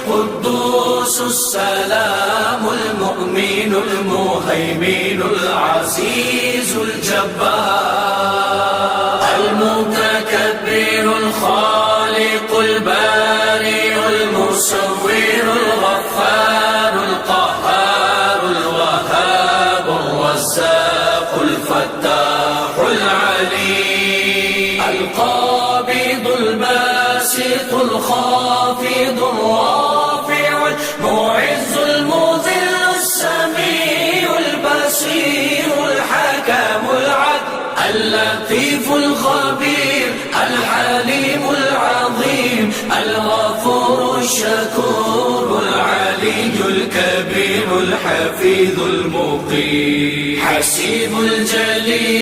القدوس السلام المؤمن المهيمن العزيز الجبار المتكبر الخالق البارئ المصور الغفار القهار الوهاب الرزاق الفتاح العليم القابض الباسط الخافض الرافع المعز المذل السميع البصير الحكم العدل اللطيف الخبير الحليم العظيم الغفور الشكور العلي الكبير الحفيظ المقيم حسيب الجليل